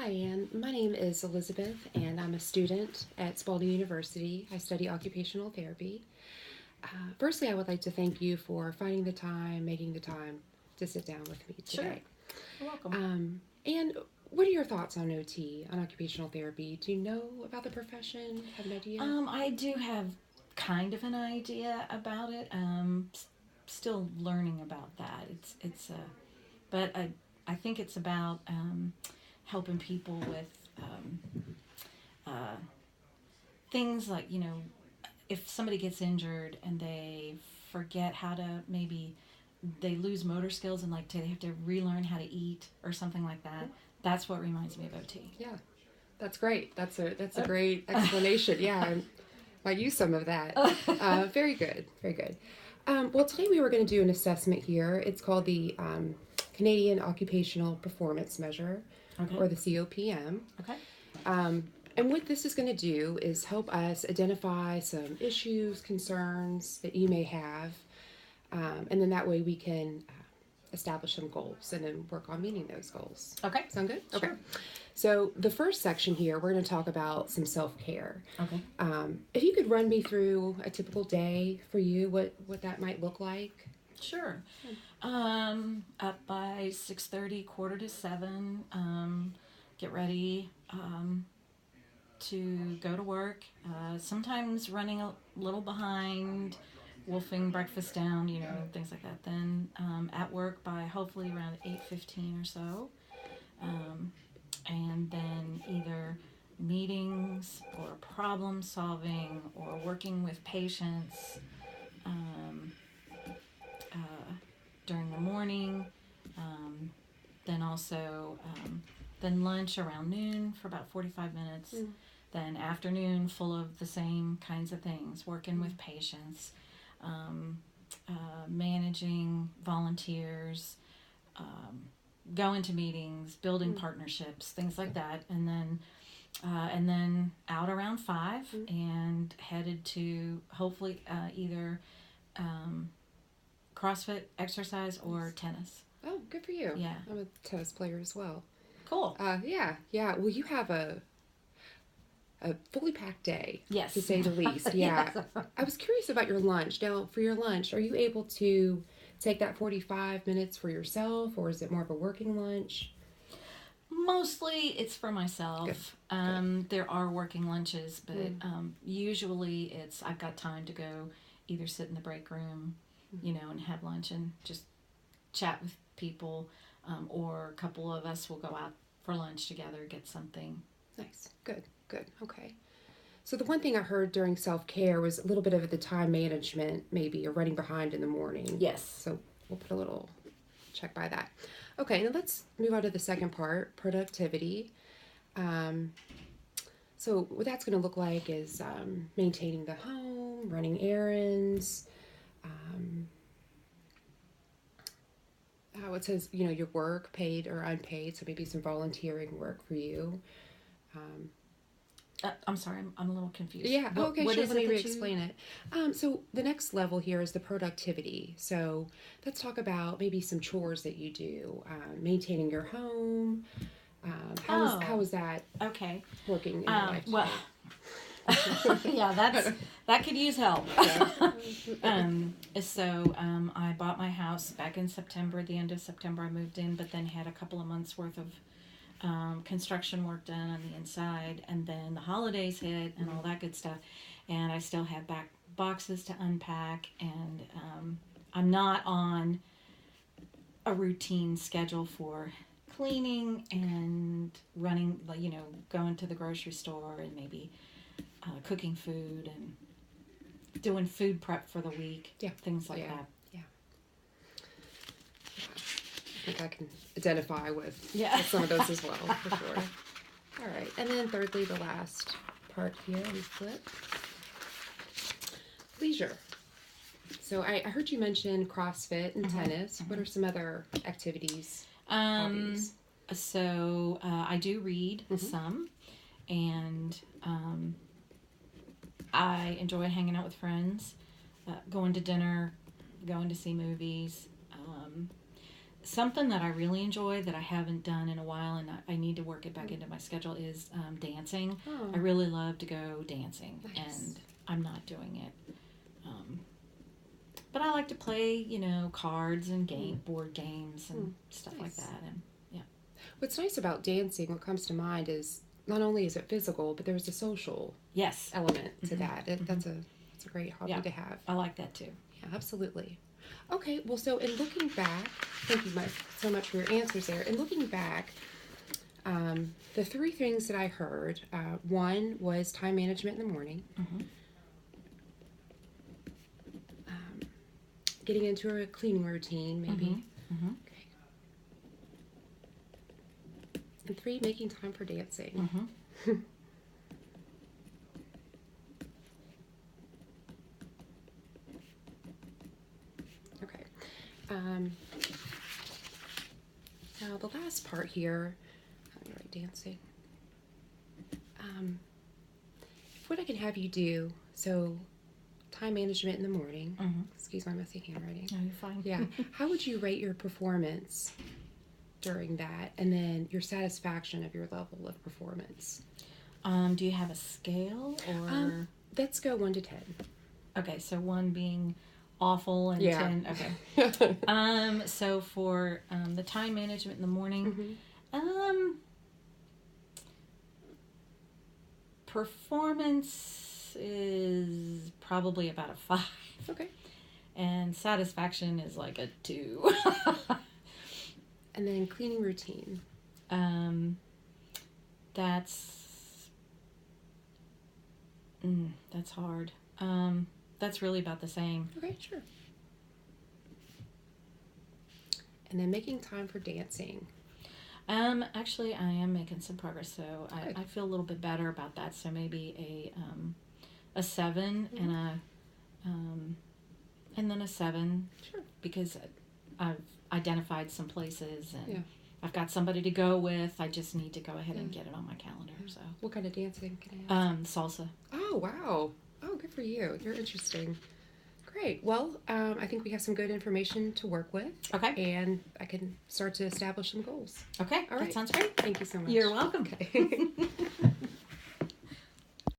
Hi, and my name is Elizabeth, and I'm a student at Spalding University. I study occupational therapy. Firstly, I would like to thank you for finding the time, making the time to sit down with me Sure. today. You're welcome. And what are your thoughts on OT, on occupational therapy? Do you know about the profession? Have an idea? I do have kind of an idea about it. Still learning about that. But I think it's about helping people with uh, things like if somebody gets injured and they forget how to maybe they lose motor skills and like they have to relearn how to eat or something like that. That's what reminds me of OT. Yeah, that's great. That's a great explanation. Yeah, I might use some of that. Very good, very good. Well, today we were going to do an assessment here. It's called the Canadian Occupational Performance Measure, Okay. or the COPM. Okay. And what this is going to do is help us identify some issues, concerns that you may have, and then that way we can establish some goals and then work on meeting those goals. Okay. Sound good? Sure. Okay. So the first section here, we're going to talk about some self-care. Okay. If you could run me through a typical day for you, what that might look like. Sure. Up by 6:30, quarter to 7. Get ready to go to work. Sometimes running a little behind, wolfing breakfast down, things like that. Then at work by hopefully around 8:15 or so, and then either meetings or problem solving or working with patients. During the morning, then also then lunch around noon for about 45 minutes, then afternoon full of the same kinds of things, working with patients, managing volunteers, going to meetings, building partnerships, things like that, and then out around 5 and headed to hopefully either CrossFit exercise or tennis. Oh, good for you. Yeah. I'm a tennis player as well. Cool. Yeah. Well, you have a fully packed day, Yes. to say the least. Yeah. Yes. I was curious about your lunch. Now, for your lunch, are you able to take that 45 minutes for yourself, or is it more of a working lunch? Mostly it's for myself. Good. There are working lunches, but usually I've got time to go either sit in the break room, and have lunch and just chat with people, or a couple of us will go out for lunch together, get something. Nice. Good. Okay. So the one thing I heard during self-care was a little bit of the time management, maybe, or running behind in the morning. Yes. So we'll put a little check by that. Okay, now let's move on to the second part, productivity. So what that's going to look like is maintaining the home, running errands. How it says, your work, paid or unpaid, so maybe some volunteering work for you. I'm sorry, I'm a little confused. Yeah, okay, what sure, is let me it that re-explain it. So the next level here is the productivity. So let's talk about maybe some chores that you do, maintaining your home. How is that Okay. working in your life? Well, yeah, that could use help. So I bought my house back in September. At the end of September, I moved in, but then had a couple of months worth of construction work done on the inside, and then the holidays hit and all that good stuff, and I still have back boxes to unpack, and I'm not on a routine schedule for cleaning and running, going to the grocery store and maybe cooking food and doing food prep for the week. Yeah. Things like that. Yeah. I think I can identify with some of those as well, for sure. All right, and then thirdly, the last part here, we flip. Leisure. So I heard you mention CrossFit and tennis. What are some other activities, hobbies? So I do read some, and I enjoy hanging out with friends, going to dinner, going to see movies. something that I really enjoy that I haven't done in a while, and I need to work it back into my schedule, is dancing. Oh. I really love to go dancing, Nice. and I'm not doing it. But I like to play, cards and board games and stuff like Nice. that. And What's nice about dancing, what comes to mind is not only is it physical, but there's a social yes, element to that. That's a great hobby to have. I like that too. Yeah, absolutely. Okay, well, so in looking back, thank you so much for your answers there. In looking back, the three things that I heard, one was time management in the morning, getting into a cleaning routine, maybe. Okay. And three, making time for dancing. Okay. Now the last part here, let me write dancing. What I can have you do, so time management in the morning. Excuse my messy handwriting. No, you're fine. Yeah. How would you rate your performance during that, and then your satisfaction of your level of performance? Do you have a scale or? Let's go 1 to 10. Okay, so 1 being awful and Yeah. 10. Okay. So for the time management in the morning, performance is probably about a 5. Okay. And satisfaction is like a 2. And then cleaning routine. That's hard. That's really about the same. Okay, sure. And then making time for dancing. Actually, I am making some progress, so I feel a little bit better about that. So maybe a 7 and then a 7. Sure. Because I've identified some places and Yeah. I've got somebody to go with. I just need to go ahead and get it on my calendar. So What kind of dancing can I ask? Salsa. Oh, wow. Oh, good for you. You're interesting. Great. Well, I think we have some good information to work with. Okay. And I can start to establish some goals. Okay. All right. That sounds great. Thank you so much. You're welcome. Okay.